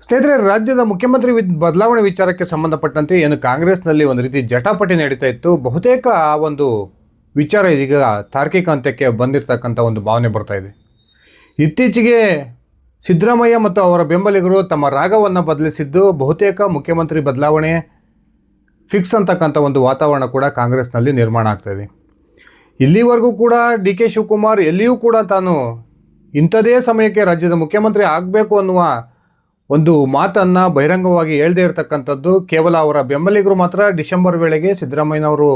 ಸ್ನೇಹಿತರೆ, ರಾಜ್ಯದ ಮುಖ್ಯಮಂತ್ರಿ ಬದಲಾವಣೆ ವಿಚಾರಕ್ಕೆ ಸಂಬಂಧಪಟ್ಟಂತೆ ಏನು ಕಾಂಗ್ರೆಸ್ನಲ್ಲಿ ಒಂದು ರೀತಿ ಜಟಾಪಟಿ ನಡೀತಾ ಇತ್ತು, ಬಹುತೇಕ ಆ ಒಂದು ವಿಚಾರ ಇದೀಗ ತಾರ್ಕಿಕ ಅಂತ್ಯಕ್ಕೆ ಬಂದಿರತಕ್ಕಂಥ ಒಂದು ಭಾವನೆ ಬರ್ತಾ ಇದೆ. ಇತ್ತೀಚೆಗೆ ಸಿದ್ದರಾಮಯ್ಯ ಮತ್ತು ಅವರ ಬೆಂಬಲಿಗರು ತಮ್ಮ ರಾಗವನ್ನು ಬದಲಿಸಿದ್ದು, ಬಹುತೇಕ ಮುಖ್ಯಮಂತ್ರಿ ಬದಲಾವಣೆ ಫಿಕ್ಸ್ ಅಂತಕ್ಕಂಥ ಒಂದು ವಾತಾವರಣ ಕೂಡ ಕಾಂಗ್ರೆಸ್ನಲ್ಲಿ ನಿರ್ಮಾಣ ಆಗ್ತಾ ಇದೆ. ಇಲ್ಲಿವರೆಗೂ ಕೂಡ ಡಿ ಕೆ ಶಿವಕುಮಾರ್ ಎಲ್ಲಿಯೂ ಕೂಡ ತಾನು ಇಂಥದೇ ಸಮಯಕ್ಕೆ ರಾಜ್ಯದ ಮುಖ್ಯಮಂತ್ರಿ ಆಗಬೇಕು ಅನ್ನುವ ಒಂದು ಮಾತನ್ನು ಬಹಿರಂಗವಾಗಿ ಹೇಳದೇ ಇರತಕ್ಕಂಥದ್ದು. ಕೇವಲ ಅವರ ಬೆಂಬಲಿಗರು ಮಾತ್ರ ಡಿಸೆಂಬರ್ ವೇಳೆಗೆ ಸಿದ್ದರಾಮಯ್ಯನವರು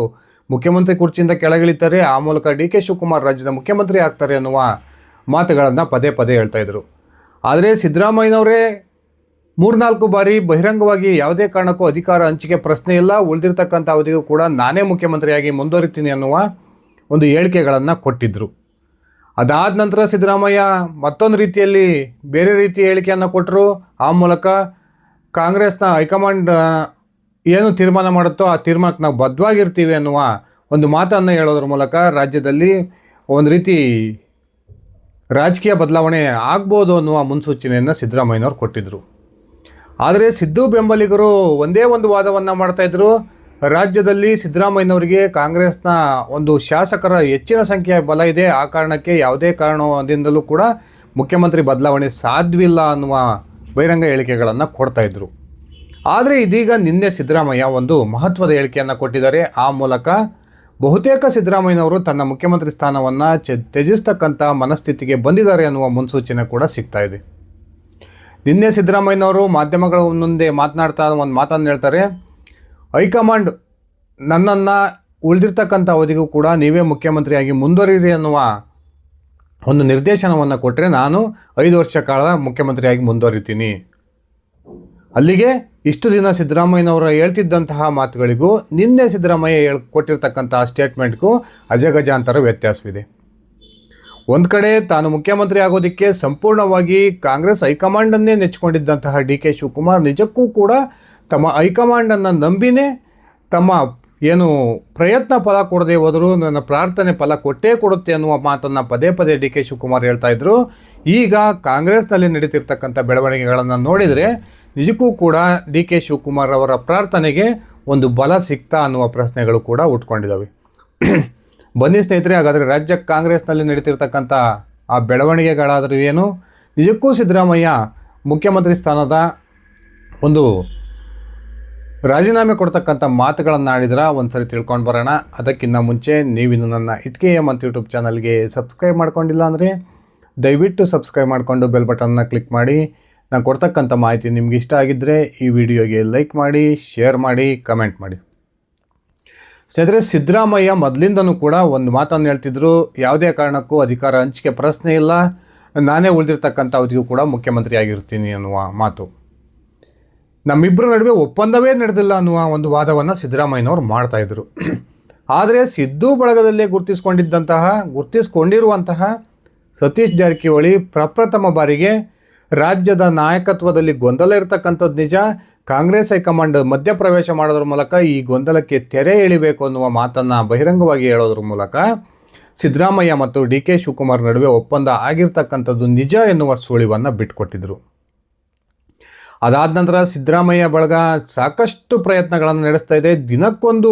ಮುಖ್ಯಮಂತ್ರಿ ಕುರ್ಚಿಯಿಂದ ಕೆಳಗಿಳಿತಾರೆ, ಆ ಮೂಲಕ ಡಿ ಕೆ ಶಿವಕುಮಾರ್ ರಾಜ್ಯದ ಮುಖ್ಯಮಂತ್ರಿ ಆಗ್ತಾರೆ ಅನ್ನುವ ಮಾತುಗಳನ್ನು ಪದೇ ಪದೇ ಹೇಳ್ತಾಯಿದ್ರು. ಆದರೆ ಸಿದ್ದರಾಮಯ್ಯನವರೇ 3-4 ಬಾರಿ ಬಹಿರಂಗವಾಗಿ ಯಾವುದೇ ಕಾರಣಕ್ಕೂ ಅಧಿಕಾರ ಹಂಚಿಕೆ ಪ್ರಶ್ನೆ ಇಲ್ಲ, ಉಳಿದಿರ್ತಕ್ಕಂಥ ಅವಧಿಗೂ ಕೂಡ ನಾನೇ ಮುಖ್ಯಮಂತ್ರಿಯಾಗಿ ಮುಂದುವರಿತೀನಿ ಅನ್ನುವ ಒಂದು ಹೇಳಿಕೆಗಳನ್ನು ಕೊಟ್ಟಿದ್ದರು. ಅದಾದ ನಂತರ ಸಿದ್ದರಾಮಯ್ಯ ಮತ್ತೊಂದು ರೀತಿಯಲ್ಲಿ ಬೇರೆ ರೀತಿಯ ಹೇಳಿಕೆಯನ್ನು ಕೊಟ್ಟರು. ಆ ಮೂಲಕ ಕಾಂಗ್ರೆಸ್ನ ಹೈಕಮಾಂಡ್ ಏನು ತೀರ್ಮಾನ ಮಾಡುತ್ತೋ ಆ ತೀರ್ಮಾನಕ್ಕೆ ನಾವು ಬದ್ಧವಾಗಿರ್ತೀವಿ ಅನ್ನುವ ಒಂದು ಮಾತನ್ನು ಹೇಳೋದ್ರ ಮೂಲಕ ರಾಜ್ಯದಲ್ಲಿ ಒಂದು ರೀತಿ ರಾಜಕೀಯ ಬದಲಾವಣೆ ಆಗ್ಬೋದು ಅನ್ನುವ ಮುನ್ಸೂಚನೆಯನ್ನು ಸಿದ್ದರಾಮಯ್ಯನವರು ಕೊಟ್ಟಿದ್ದರು. ಆದರೆ ಸಿದ್ದು ಬೆಂಬಲಿಗರು ಒಂದೇ ಒಂದು ವಾದವನ್ನು ಮಾಡ್ತಾಯಿದ್ರು. ರಾಜ್ಯದಲ್ಲಿ ಸಿದ್ದರಾಮಯ್ಯನವರಿಗೆ ಕಾಂಗ್ರೆಸ್ನ ಒಂದು ಶಾಸಕರ ಹೆಚ್ಚಿನ ಸಂಖ್ಯೆಯ ಬಲ ಇದೆ, ಆ ಕಾರಣಕ್ಕೆ ಯಾವುದೇ ಕಾರಣದಿಂದಲೂ ಕೂಡ ಮುಖ್ಯಮಂತ್ರಿ ಬದಲಾವಣೆ ಸಾಧ್ಯವಿಲ್ಲ ಅನ್ನುವ ಬಹಿರಂಗ ಹೇಳಿಕೆಗಳನ್ನು ಕೊಡ್ತಾಯಿದ್ರು. ಆದರೆ ಇದೀಗ ನಿನ್ನೆ ಸಿದ್ದರಾಮಯ್ಯ ಒಂದು ಮಹತ್ವದ ಹೇಳಿಕೆಯನ್ನು ಕೊಟ್ಟಿದ್ದಾರೆ. ಆ ಮೂಲಕ ಬಹುತೇಕ ಸಿದ್ದರಾಮಯ್ಯನವರು ತನ್ನ ಮುಖ್ಯಮಂತ್ರಿ ಸ್ಥಾನವನ್ನು ತ್ಯಜಿಸ್ತಕ್ಕಂಥ ಮನಸ್ಥಿತಿಗೆ ಬಂದಿದ್ದಾರೆ ಅನ್ನುವ ಮುನ್ಸೂಚನೆ ಕೂಡ ಸಿಗ್ತಾ ಇದೆ. ನಿನ್ನೆ ಸಿದ್ದರಾಮಯ್ಯನವರು ಮಾಧ್ಯಮಗಳ ಮುಂದೆ ಮಾತನಾಡ್ತಾ ಒಂದು ಮಾತನ್ನು ಹೇಳ್ತಾರೆ. ಹೈಕಮಾಂಡ್ ನನ್ನನ್ನು ಉಳಿದಿರ್ತಕ್ಕಂಥ ಅವಧಿಗೂ ಕೂಡ ನೀವೇ ಮುಖ್ಯಮಂತ್ರಿಯಾಗಿ ಮುಂದುವರಿಯಿರಿ ಅನ್ನುವ ಒಂದು ನಿರ್ದೇಶನವನ್ನು ಕೊಟ್ಟರೆ ನಾನು 5 ವರ್ಷ ಕಾಲ ಮುಖ್ಯಮಂತ್ರಿಯಾಗಿ ಮುಂದುವರಿತೀನಿ. ಅಲ್ಲಿಗೆ ಇಷ್ಟು ದಿನ ಸಿದ್ದರಾಮಯ್ಯನವರು ಹೇಳ್ತಿದ್ದಂತಹ ಮಾತುಗಳಿಗೂ ನಿನ್ನೆ ಸಿದ್ದರಾಮಯ್ಯ ಕೊಟ್ಟಿರ್ತಕ್ಕಂತಹ ಸ್ಟೇಟ್ಮೆಂಟ್ಗೂ ಅಜಗಜಾಂತರ ವ್ಯತ್ಯಾಸವಿದೆ. ಒಂದು ಕಡೆ ತಾನು ಮುಖ್ಯಮಂತ್ರಿ ಆಗೋದಕ್ಕೆ ಸಂಪೂರ್ಣವಾಗಿ ಕಾಂಗ್ರೆಸ್ ಹೈಕಮಾಂಡನ್ನೇ ನೆಚ್ಚಿಕೊಂಡಿದ್ದಂತಹ ಡಿ ಕೆ ಶಿವಕುಮಾರ್ ನಿಜಕ್ಕೂ ಕೂಡ ತಮ್ಮ ಹೈಕಮಾಂಡನ್ನು ನಂಬಿನೇ ತಮ್ಮ ಏನು ಪ್ರಯತ್ನ ಫಲ ಕೊಡದೆ ಹೋದರೂ ನನ್ನ ಪ್ರಾರ್ಥನೆ ಫಲ ಕೊಟ್ಟೇ ಕೊಡುತ್ತೆ ಅನ್ನುವ ಮಾತನ್ನು ಪದೇ ಪದೇ ಡಿ ಕೆ ಶಿವಕುಮಾರ್ ಹೇಳ್ತಾಯಿದ್ರು. ಈಗ ಕಾಂಗ್ರೆಸ್ನಲ್ಲಿ ನಡೀತಿರ್ತಕ್ಕಂಥ ಬೆಳವಣಿಗೆಗಳನ್ನು ನೋಡಿದರೆ ನಿಜಕ್ಕೂ ಕೂಡ ಡಿ ಕೆ ಶಿವಕುಮಾರ್ ಅವರ ಪ್ರಾರ್ಥನೆಗೆ ಒಂದು ಬಲ ಸಿಗ್ತಾ ಅನ್ನುವ ಪ್ರಶ್ನೆಗಳು ಕೂಡ ಉಟ್ಕೊಂಡಿದ್ದಾವೆ. ಬನ್ನಿ ಸ್ನೇಹಿತರೆ, ಹಾಗಾದರೆ ರಾಜ್ಯ ಕಾಂಗ್ರೆಸ್ನಲ್ಲಿ ನಡೀತಿರ್ತಕ್ಕಂಥ ಆ ಬೆಳವಣಿಗೆಗಳಾದರೂ ಏನು, ನಿಜಕ್ಕೂ ಸಿದ್ದರಾಮಯ್ಯ ಮುಖ್ಯಮಂತ್ರಿ ಸ್ಥಾನದ ಒಂದು ರಾಜೀನಾಮೆ ಕೊಡ್ತಕ್ಕಂಥ ಮಾತುಗಳನ್ನು ಆಡಿದ್ರೆ ಒಂದು ಸರಿ ತಿಳ್ಕೊಂಡು ಬರೋಣ. ಅದಕ್ಕಿಂತ ಮುಂಚೆ ನೀವಿನ್ನು ನನ್ನ ಇಟ್ಕೆ ಮತ್ತು ಯೂಟ್ಯೂಬ್ ಚಾನಲ್ಗೆ ಸಬ್ಸ್ಕ್ರೈಬ್ ಮಾಡ್ಕೊಂಡಿಲ್ಲ ಅಂದರೆ ದಯವಿಟ್ಟು ಸಬ್ಸ್ಕ್ರೈಬ್ ಮಾಡಿಕೊಂಡು ಬೆಲ್ ಬಟನ್ನ ಕ್ಲಿಕ್ ಮಾಡಿ. ನಾನು ಕೊಡ್ತಕ್ಕಂಥ ಮಾಹಿತಿ ನಿಮ್ಗೆ ಇಷ್ಟ ಆಗಿದ್ದರೆ ಈ ವಿಡಿಯೋಗೆ ಲೈಕ್ ಮಾಡಿ, ಶೇರ್ ಮಾಡಿ, ಕಮೆಂಟ್ ಮಾಡಿ. ಸ್ನೇಹಿತರೆ, ಸಿದ್ದರಾಮಯ್ಯ ಮೊದಲಿಂದನೂ ಕೂಡ ಒಂದು ಮಾತನ್ನು ಹೇಳ್ತಿದ್ರು, ಯಾವುದೇ ಕಾರಣಕ್ಕೂ ಅಧಿಕಾರ ಹಂಚಿಕೆ ಪ್ರಶ್ನೆ ಇಲ್ಲ, ನಾನೇ ಉಳಿದಿರ್ತಕ್ಕಂಥ ಅವಧಿಗೂ ಕೂಡ ಮುಖ್ಯಮಂತ್ರಿ ಆಗಿರ್ತೀನಿ ಅನ್ನುವ ಮಾತು. ನಮ್ಮಿಬ್ಬರ ನಡುವೆ ಒಪ್ಪಂದವೇ ನಡೆದಿಲ್ಲ ಅನ್ನುವ ಒಂದು ವಾದವನ್ನು ಸಿದ್ದರಾಮಯ್ಯನವರು ಮಾಡ್ತಾಯಿದ್ರು. ಆದರೆ ಸಿದ್ದು ಬಳಗದಲ್ಲೇ ಗುರುತಿಸ್ಕೊಂಡಿರುವಂತಹ ಸತೀಶ್ ಜಾರಕಿಹೊಳಿ ಪ್ರಪ್ರಥಮ ಬಾರಿಗೆ ರಾಜ್ಯದ ನಾಯಕತ್ವದಲ್ಲಿ ಗೊಂದಲ ಇರತಕ್ಕಂಥದ್ದು ನಿಜ, ಕಾಂಗ್ರೆಸ್ ಹೈಕಮಾಂಡ್ ಮಧ್ಯಪ್ರವೇಶ ಮಾಡೋದ್ರ ಮೂಲಕ ಈ ಗೊಂದಲಕ್ಕೆ ತೆರೆ ಎಳಿಬೇಕು ಅನ್ನುವ ಮಾತನ್ನು ಬಹಿರಂಗವಾಗಿ ಹೇಳೋದ್ರ ಮೂಲಕ ಸಿದ್ದರಾಮಯ್ಯ ಮತ್ತು ಡಿ ಕೆ ಶಿವಕುಮಾರ್ ನಡುವೆ ಒಪ್ಪಂದ ಆಗಿರ್ತಕ್ಕಂಥದ್ದು ನಿಜ ಎನ್ನುವ ಸುಳಿವನ್ನು ಬಿಟ್ಟುಕೊಟ್ಟಿದ್ರು. ಅದಾದ ನಂತರ ಸಿದ್ದರಾಮಯ್ಯ ಬಳಗ ಸಾಕಷ್ಟು ಪ್ರಯತ್ನಗಳನ್ನು ನಡೆಸ್ತಾ ಇದೆ. ದಿನಕ್ಕೊಂದು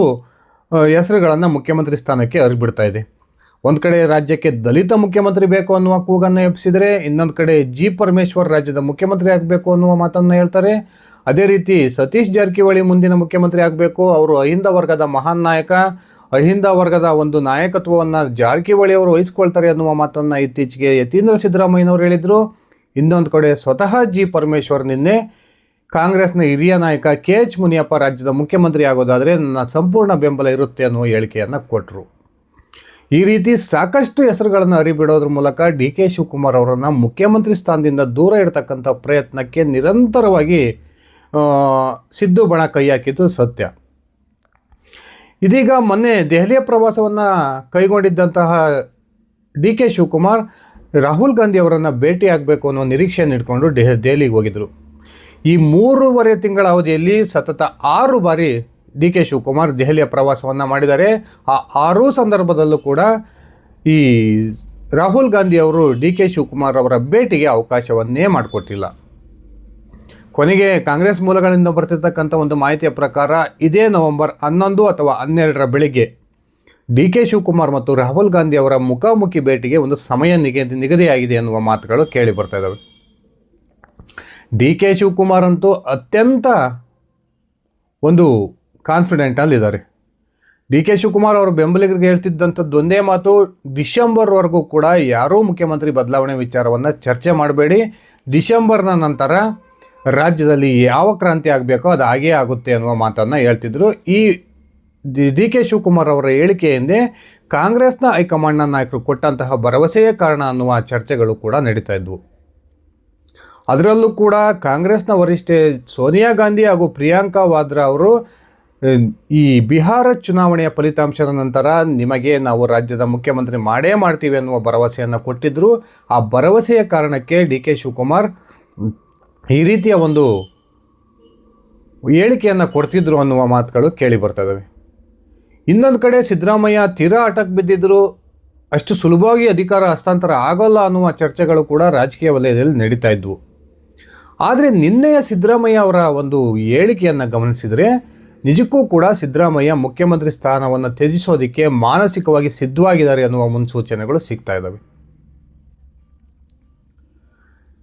ಹೆಸರುಗಳನ್ನು ಮುಖ್ಯಮಂತ್ರಿ ಸ್ಥಾನಕ್ಕೆ ಅರಿಬಿಡ್ತಾ ಇದೆ. ಒಂದು ಕಡೆ ರಾಜ್ಯಕ್ಕೆ ದಲಿತ ಮುಖ್ಯಮಂತ್ರಿ ಬೇಕು ಅನ್ನುವ ಕೂಗನ್ನು ಎಬ್ಬಿಸಿದರೆ, ಇನ್ನೊಂದು ಕಡೆ ಜಿ ಪರಮೇಶ್ವರ್ ರಾಜ್ಯದ ಮುಖ್ಯಮಂತ್ರಿ ಆಗಬೇಕು ಅನ್ನುವ ಮಾತನ್ನು ಹೇಳ್ತಾರೆ. ಅದೇ ರೀತಿ ಸತೀಶ್ ಜಾರಕಿಹೊಳಿ ಮುಂದಿನ ಮುಖ್ಯಮಂತ್ರಿ ಆಗಬೇಕು, ಅವರು ಅಹಿಂದ ವರ್ಗದ ಮಹಾನ್ ನಾಯಕ, ಅಹಿಂದ ವರ್ಗದ ಒಂದು ನಾಯಕತ್ವವನ್ನು ಜಾರಕಿಹೊಳಿ ಅವರು ವಹಿಸ್ಕೊಳ್ತಾರೆ ಅನ್ನುವ ಮಾತನ್ನು ಇತ್ತೀಚೆಗೆ ಯತೀಂದ್ರ ಸಿದ್ದರಾಮಯ್ಯನವರು ಹೇಳಿದರು. ಇನ್ನೊಂದು ಕಡೆ ಸ್ವತಃ ಜಿ ಪರಮೇಶ್ವರ್ ನಿನ್ನೆ ಕಾಂಗ್ರೆಸ್ನ ಹಿರಿಯ ನಾಯಕ ಕೆ ಎಚ್ ಮುನಿಯಪ್ಪ ರಾಜ್ಯದ ಮುಖ್ಯಮಂತ್ರಿ ಆಗೋದಾದರೆ ನನ್ನ ಸಂಪೂರ್ಣ ಬೆಂಬಲ ಇರುತ್ತೆ ಅನ್ನುವ ಹೇಳಿಕೆಯನ್ನು ಕೊಟ್ಟರು. ಈ ರೀತಿ ಸಾಕಷ್ಟು ಹೆಸರುಗಳನ್ನು ಅರಿಬಿಡೋದ್ರ ಮೂಲಕ ಡಿ ಕೆ ಶಿವಕುಮಾರ್ ಅವರನ್ನು ಮುಖ್ಯಮಂತ್ರಿ ಸ್ಥಾನದಿಂದ ದೂರ ಇಡ್ತಕ್ಕಂಥ ಪ್ರಯತ್ನಕ್ಕೆ ನಿರಂತರವಾಗಿ ಸಿದ್ದು ಬಣ ಕೈ ಹಾಕಿದ್ದು ಸತ್ಯ. ಇದೀಗ ಮೊನ್ನೆ ದೆಹಲಿಯ ಪ್ರವಾಸವನ್ನು ಕೈಗೊಂಡಿದ್ದಂತಹ ಡಿ ಕೆ ಶಿವಕುಮಾರ್ ರಾಹುಲ್ ಗಾಂಧಿ ಅವರನ್ನು ಭೇಟಿಯಾಗಬೇಕು ಅನ್ನೋ ನಿರೀಕ್ಷೆಯನ್ನು ಇಟ್ಕೊಂಡು ದೆಹಲಿಗೆ ಹೋಗಿದ್ದರು. ಈ 3.5 ತಿಂಗಳ ಅವಧಿಯಲ್ಲಿ ಸತತ 6 ಬಾರಿ ಡಿ ಕೆ ಶಿವಕುಮಾರ್ ದೆಹಲಿಯ ಪ್ರವಾಸವನ್ನು ಮಾಡಿದ್ದಾರೆ. ಆ 6 ಸಂದರ್ಭದಲ್ಲೂ ಕೂಡ ಈ ರಾಹುಲ್ ಗಾಂಧಿ ಅವರು ಡಿ ಕೆ ಶಿವಕುಮಾರ್ ಅವರ ಭೇಟಿಗೆ ಅವಕಾಶವನ್ನೇ ಮಾಡಿಕೊಟ್ಟಿಲ್ಲ. ಕೊನೆಗೆ ಕಾಂಗ್ರೆಸ್ ಮೂಲಗಳಿಂದ ಬರ್ತಿರ್ತಕ್ಕಂಥ ಒಂದು ಮಾಹಿತಿಯ ಪ್ರಕಾರ ಇದೇ ನವೆಂಬರ್ 11 ಅಥವಾ 12ರ ಬೆಳಿಗ್ಗೆ ಡಿ ಕೆ ಶಿವಕುಮಾರ್ ಮತ್ತು ರಾಹುಲ್ ಗಾಂಧಿ ಅವರ ಮುಖಾಮುಖಿ ಭೇಟಿಗೆ ಒಂದು ಸಮಯ ನಿಗದಿಯಾಗಿದೆ ಎನ್ನುವ ಮಾತುಗಳು ಕೇಳಿ ಬರ್ತಾ ಇದ್ದಾವೆ. ಡಿ ಕೆ ಶಿವಕುಮಾರ್ ಅಂತೂ ಅತ್ಯಂತ ಒಂದು ಕಾನ್ಫಿಡೆಂಟಲ್ಲಿದ್ದಾರೆ. ಡಿ ಕೆ ಶಿವಕುಮಾರ್ ಅವರ ಬೆಂಬಲಿಗರಿಗೆ ಹೇಳ್ತಿದ್ದಂಥದ್ದು ಒಂದೇ ಮಾತು, ಡಿಸೆಂಬರ್ವರೆಗೂ ಕೂಡ ಯಾರೂ ಮುಖ್ಯಮಂತ್ರಿ ಬದಲಾವಣೆ ವಿಚಾರವನ್ನು ಚರ್ಚೆ ಮಾಡಬೇಡಿ, ಡಿಸೆಂಬರ್ನ ನಂತರ ರಾಜ್ಯದಲ್ಲಿ ಯಾವ ಕ್ರಾಂತಿ ಆಗಬೇಕೋ ಅದು ಹಾಗೇ ಆಗುತ್ತೆ ಅನ್ನುವ ಮಾತನ್ನು ಹೇಳ್ತಿದ್ರು. ಈ ಡಿ ಕೆ ಶಿವಕುಮಾರ್ ಅವರ ಹೇಳಿಕೆಯಿಂದೇ ಕಾಂಗ್ರೆಸ್ನ ಹೈಕಮಾಂಡ್ನ ನಾಯಕರು ಕೊಟ್ಟಂತಹ ಭರವಸೆಯೇ ಕಾರಣ ಅನ್ನುವ ಚರ್ಚೆಗಳು ಕೂಡ ನಡೀತಾ ಇದ್ವು. ಅದರಲ್ಲೂ ಕೂಡ ಕಾಂಗ್ರೆಸ್ನ ವರಿಷ್ಠೆ ಸೋನಿಯಾ ಗಾಂಧಿ ಹಾಗೂ ಪ್ರಿಯಾಂಕಾ ವಾದ್ರಾ ಅವರು ಈ ಬಿಹಾರ ಚುನಾವಣೆಯ ಫಲಿತಾಂಶದ ನಂತರ ನಿಮಗೆ ನಾವು ರಾಜ್ಯದ ಮುಖ್ಯಮಂತ್ರಿ ಮಾಡೇ ಮಾಡ್ತೀವಿ ಅನ್ನುವ ಭರವಸೆಯನ್ನು ಕೊಟ್ಟಿದ್ದರು. ಆ ಭರವಸೆಯ ಕಾರಣಕ್ಕೆ ಡಿ ಕೆ ಶಿವಕುಮಾರ್ ಈ ರೀತಿಯ ಒಂದು ಹೇಳಿಕೆಯನ್ನು ಕೊಡ್ತಿದ್ರು ಅನ್ನುವ ಮಾತುಗಳು ಕೇಳಿ ಬರ್ತದವೆ. ಇನ್ನೊಂದು ಕಡೆ ಸಿದ್ದರಾಮಯ್ಯ ತೀರಾ ಹಠಕ್ಕೆ ಬಿದ್ದಿದ್ದರು, ಅಷ್ಟು ಸುಲಭವಾಗಿ ಅಧಿಕಾರ ಹಸ್ತಾಂತರ ಆಗೋಲ್ಲ ಅನ್ನುವ ಚರ್ಚೆಗಳು ಕೂಡ ರಾಜಕೀಯ ವಲಯದಲ್ಲಿ ನಡೀತಾ ಇದ್ವು. ಆದರೆ ನಿನ್ನೆಯ ಸಿದ್ದರಾಮಯ್ಯ ಅವರ ಒಂದು ಹೇಳಿಕೆಯನ್ನು ಗಮನಿಸಿದರೆ ನಿಜಕ್ಕೂ ಕೂಡ ಸಿದ್ದರಾಮಯ್ಯ ಮುಖ್ಯಮಂತ್ರಿ ಸ್ಥಾನವನ್ನು ತ್ಯಜಿಸೋದಕ್ಕೆ ಮಾನಸಿಕವಾಗಿ ಸಿದ್ಧವಾಗಿದ್ದಾರೆ ಅನ್ನುವ ಮುನ್ಸೂಚನೆಗಳು ಸಿಗ್ತಾ ಇದ್ದಾವೆ.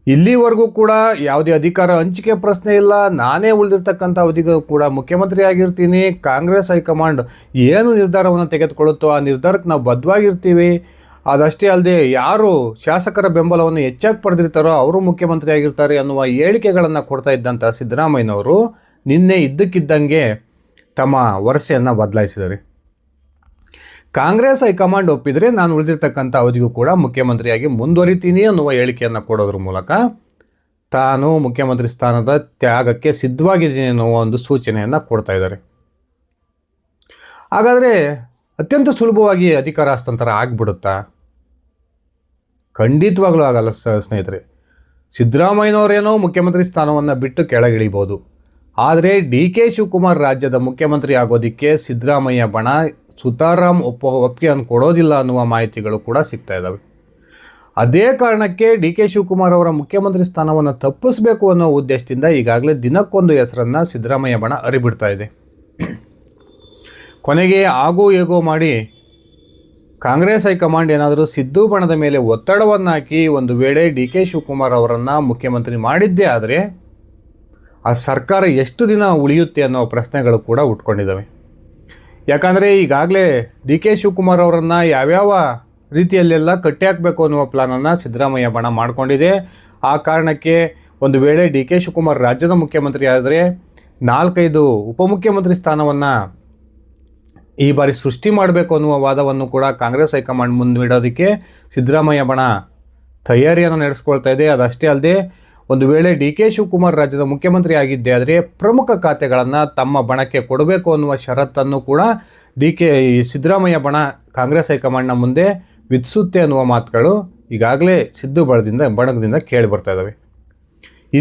ಇಲ್ಲಿವರೆಗೂ ಕೂಡ ಯಾವುದೇ ಅಧಿಕಾರ ಹಂಚಿಕೆ ಪ್ರಶ್ನೆ ಇಲ್ಲ, ನಾನೇ ಉಳಿದಿರ್ತಕ್ಕಂಥ ಅವಧಿಗೂ ಕೂಡ ಮುಖ್ಯಮಂತ್ರಿ ಆಗಿರ್ತೀನಿ, ಕಾಂಗ್ರೆಸ್ ಹೈಕಮಾಂಡ್ ಏನು ನಿರ್ಧಾರವನ್ನು ತೆಗೆದುಕೊಳ್ಳುತ್ತೋ ಆ ನಿರ್ಧಾರಕ್ಕೆ ನಾವು ಬದ್ಧವಾಗಿರ್ತೀವಿ, ಅದಷ್ಟೇ ಅಲ್ಲದೆ ಯಾರು ಶಾಸಕರ ಬೆಂಬಲವನ್ನು ಹೆಚ್ಚಾಗಿ ಪಡೆದಿರ್ತಾರೋ ಅವರು ಮುಖ್ಯಮಂತ್ರಿ ಆಗಿರ್ತಾರೆ ಅನ್ನುವ ಹೇಳಿಕೆಗಳನ್ನು ಕೊಡ್ತಾ ಇದ್ದಂಥ ಸಿದ್ದರಾಮಯ್ಯನವರು ನಿನ್ನೆ ಇದ್ದಕ್ಕಿದ್ದಂಗೆ ತಮ್ಮ ವರಸೆಯನ್ನು ಬದಲಾಯಿಸಿದ್ದಾರೆ. ಕಾಂಗ್ರೆಸ್ ಹೈಕಮಾಂಡ್ ಒಪ್ಪಿದರೆ ನಾನು ಉಳಿದಿರ್ತಕ್ಕಂಥ ಅವಧಿಗೂ ಕೂಡ ಮುಖ್ಯಮಂತ್ರಿಯಾಗಿ ಮುಂದುವರಿತೀನಿ ಅನ್ನುವ ಹೇಳಿಕೆಯನ್ನು ಕೊಡೋದ್ರ ಮೂಲಕ ತಾನು ಮುಖ್ಯಮಂತ್ರಿ ಸ್ಥಾನದ ತ್ಯಾಗಕ್ಕೆ ಸಿದ್ಧವಾಗಿದ್ದೀನಿ ಅನ್ನುವ ಒಂದು ಸೂಚನೆಯನ್ನು ಕೊಡ್ತಾ ಇದ್ದಾರೆ. ಹಾಗಾದರೆ ಅತ್ಯಂತ ಸುಲಭವಾಗಿ ಅಧಿಕಾರ ಹಸ್ತಾಂತರ ಆಗಿಬಿಡುತ್ತಾ? ಖಂಡಿತವಾಗ್ಲೂ ಆಗಲ್ಲ ಸ್ನೇಹಿತರೆ. ಸಿದ್ದರಾಮಯ್ಯನವರೇನೋ ಮುಖ್ಯಮಂತ್ರಿ ಸ್ಥಾನವನ್ನು ಬಿಟ್ಟು ಕೆಳಗಿಳಿಬೋದು, ಆದರೆ ಡಿ ಕೆ ಶಿವಕುಮಾರ್ ರಾಜ್ಯದ ಮುಖ್ಯಮಂತ್ರಿ ಆಗೋದಕ್ಕೆ ಸಿದ್ದರಾಮಯ್ಯ ಬಣ ಸುತಾರಾಮ್ ಒಪ್ಪಿಗೆಯನ್ನು ಕೊಡೋದಿಲ್ಲ ಅನ್ನುವ ಮಾಹಿತಿಗಳು ಕೂಡ ಸಿಗ್ತಾ ಇದ್ದಾವೆ. ಅದೇ ಕಾರಣಕ್ಕೆ ಡಿ ಕೆ ಶಿವಕುಮಾರ್ ಅವರ ಮುಖ್ಯಮಂತ್ರಿ ಸ್ಥಾನವನ್ನು ತಪ್ಪಿಸಬೇಕು ಅನ್ನೋ ಉದ್ದೇಶದಿಂದ ಈಗಾಗಲೇ ದಿನಕ್ಕೊಂದು ಹೆಸರನ್ನು ಸಿದ್ದರಾಮಯ್ಯ ಬಣ ಅರಿಬಿಡ್ತಾ ಇದೆ. ಕೊನೆಗೆ ಆಗೋ ಹೇಗೋ ಮಾಡಿ ಕಾಂಗ್ರೆಸ್ ಹೈಕಮಾಂಡ್ ಏನಾದರೂ ಸಿದ್ದು ಬಣದ ಮೇಲೆ ಒತ್ತಡವನ್ನು ಹಾಕಿ ಒಂದು ವೇಳೆ ಡಿ ಕೆ ಶಿವಕುಮಾರ್ ಅವರನ್ನು ಮುಖ್ಯಮಂತ್ರಿ ಮಾಡಿದ್ದೇ ಆದರೆ ಆ ಸರ್ಕಾರ ಎಷ್ಟು ದಿನ ಉಳಿಯುತ್ತೆ ಅನ್ನೋ ಪ್ರಶ್ನೆಗಳು ಕೂಡ ಉಟ್ಕೊಂಡಿದ್ದಾವೆ. ಯಾಕಂದರೆ ಈಗಾಗಲೇ ಡಿ ಕೆ ಶಿವಕುಮಾರ್ ಅವರನ್ನು ಯಾವ್ಯಾವ ರೀತಿಯಲ್ಲೆಲ್ಲ ಕಟ್ಟಿ ಹಾಕಬೇಕು ಅನ್ನುವ ಪ್ಲಾನನ್ನು ಸಿದ್ದರಾಮಯ್ಯ ಬಣ ಮಾಡಿಕೊಂಡಿದೆ. ಆ ಕಾರಣಕ್ಕೆ ಒಂದು ವೇಳೆ ಡಿ ಕೆ ಶಿವಕುಮಾರ್ ರಾಜ್ಯದ ಮುಖ್ಯಮಂತ್ರಿ ಆದರೆ 4-5 ಉಪಮುಖ್ಯಮಂತ್ರಿ ಸ್ಥಾನವನ್ನು ಈ ಬಾರಿ ಸೃಷ್ಟಿ ಮಾಡಬೇಕು ಅನ್ನುವ ವಾದವನ್ನು ಕೂಡ ಕಾಂಗ್ರೆಸ್ ಹೈಕಮಾಂಡ್ ಮುಂದಿಡೋದಕ್ಕೆ ಸಿದ್ದರಾಮಯ್ಯ ಬಣ ತಯಾರಿಯನ್ನು ನಡೆಸ್ಕೊಳ್ತಾ ಇದೆ. ಅದಷ್ಟೇ ಅಲ್ಲದೆ ಒಂದು ವೇಳೆ ಡಿ ಕೆ ಶಿವಕುಮಾರ್ ರಾಜ್ಯದ ಮುಖ್ಯಮಂತ್ರಿ ಆಗಿದ್ದೇ ಆದರೆ ಪ್ರಮುಖ ಖಾತೆಗಳನ್ನು ತಮ್ಮ ಬಣಕ್ಕೆ ಕೊಡಬೇಕು ಅನ್ನುವ ಷರತ್ತನ್ನು ಕೂಡ ಸಿದ್ದರಾಮಯ್ಯ ಬಣ ಕಾಂಗ್ರೆಸ್ ಹೈಕಮಾಂಡ್ನ ಮುಂದೆ ವಿಧಿಸುತ್ತೆ ಅನ್ನುವ ಮಾತುಗಳು ಈಗಾಗಲೇ ಸಿದ್ದು ಬಣದಿಂದ ಕೇಳಿ ಬರ್ತಾ ಇದ್ದಾವೆ.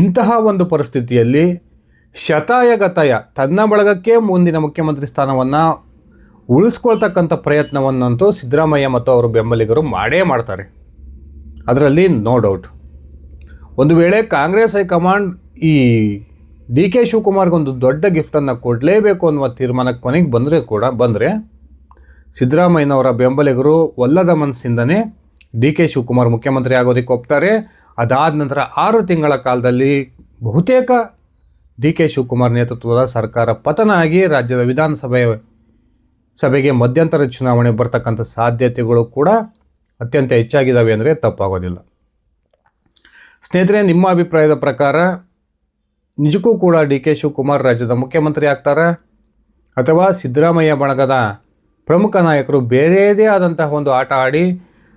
ಇಂತಹ ಒಂದು ಪರಿಸ್ಥಿತಿಯಲ್ಲಿ ಶತಾಯಗತಾಯ ತನ್ನ ಬಳಗಕ್ಕೆ ಮುಂದಿನ ಮುಖ್ಯಮಂತ್ರಿ ಸ್ಥಾನವನ್ನು ಉಳಿಸ್ಕೊಳ್ತಕ್ಕಂಥ ಪ್ರಯತ್ನವನ್ನಂತೂ ಸಿದ್ದರಾಮಯ್ಯ ಮತ್ತು ಅವರ ಬೆಂಬಲಿಗರು ಮಾಡೇ ಮಾಡ್ತಾರೆ, ಅದರಲ್ಲಿ ನೋ ಡೌಟ್. ಒಂದು ವೇಳೆ ಕಾಂಗ್ರೆಸ್ ಹೈಕಮಾಂಡ್ ಈ ಡಿ ಕೆ ಶಿವಕುಮಾರ್ಗೊಂದು ದೊಡ್ಡ ಗಿಫ್ಟನ್ನು ಕೊಡಲೇಬೇಕು ಅನ್ನುವ ತೀರ್ಮಾನಕ್ಕೆ ಕೊನೆಗೆ ಬಂದರೆ ಸಿದ್ದರಾಮಯ್ಯನವರ ಬೆಂಬಲಿಗರು ಒಲ್ಲದ ಮನಸ್ಸಿಂದನೇ ಡಿ ಕೆ ಶಿವಕುಮಾರ್ ಮುಖ್ಯಮಂತ್ರಿ ಆಗೋದಕ್ಕೆ ಒಪ್ತಾರೆ. ಅದಾದ ನಂತರ 6 ತಿಂಗಳ ಕಾಲದಲ್ಲಿ ಬಹುತೇಕ ಡಿ ಕೆ ಶಿವಕುಮಾರ್ ನೇತೃತ್ವದ ಸರ್ಕಾರ ಪತನ ಆಗಿ ರಾಜ್ಯದ ವಿಧಾನಸಭೆಗೆ ಮಧ್ಯಂತರ ಚುನಾವಣೆ ಬರ್ತಕ್ಕಂಥ ಸಾಧ್ಯತೆಗಳು ಕೂಡ ಅತ್ಯಂತ ಹೆಚ್ಚಾಗಿದ್ದಾವೆ ಅಂದರೆ ತಪ್ಪಾಗೋದಿಲ್ಲ. ಸ್ನೇಹಿತರೆ, ನಿಮ್ಮ ಅಭಿಪ್ರಾಯದ ಪ್ರಕಾರ ನಿಜಕ್ಕೂ ಕೂಡ ಡಿ ಕೆ ಶಿವಕುಮಾರ್ ರಾಜ್ಯದ ಮುಖ್ಯಮಂತ್ರಿ ಆಗ್ತಾರಾ ಅಥವಾ ಸಿದ್ದರಾಮಯ್ಯ ಬಣಗದ ಪ್ರಮುಖ ನಾಯಕರು ಬೇರೆಯದೇ ಆದಂತಹ ಒಂದು ಆಟ ಆಡಿ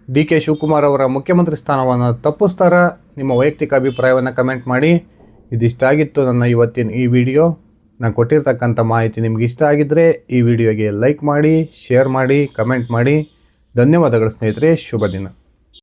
ಡಿ ಕೆ ಶಿವಕುಮಾರ್ ಅವರ ಮುಖ್ಯಮಂತ್ರಿ ಸ್ಥಾನವನ್ನು ತಪ್ಪಿಸ್ತಾರಾ? ನಿಮ್ಮ ವೈಯಕ್ತಿಕ ಅಭಿಪ್ರಾಯವನ್ನು ಕಮೆಂಟ್ ಮಾಡಿ. ಇದಿಷ್ಟ ಆಗಿತ್ತು ನನ್ನ ಇವತ್ತಿನ ಈ ವಿಡಿಯೋ. ನಾನು ಕೊಟ್ಟಿರ್ತಕ್ಕಂಥ ಮಾಹಿತಿ ನಿಮ್ಗೆ ಇಷ್ಟ ಆಗಿದ್ದರೆ ಈ ವಿಡಿಯೋಗೆ ಲೈಕ್ ಮಾಡಿ, ಶೇರ್ ಮಾಡಿ, ಕಮೆಂಟ್ ಮಾಡಿ. ಧನ್ಯವಾದಗಳು ಸ್ನೇಹಿತರೆ. ಶುಭ ದಿನ.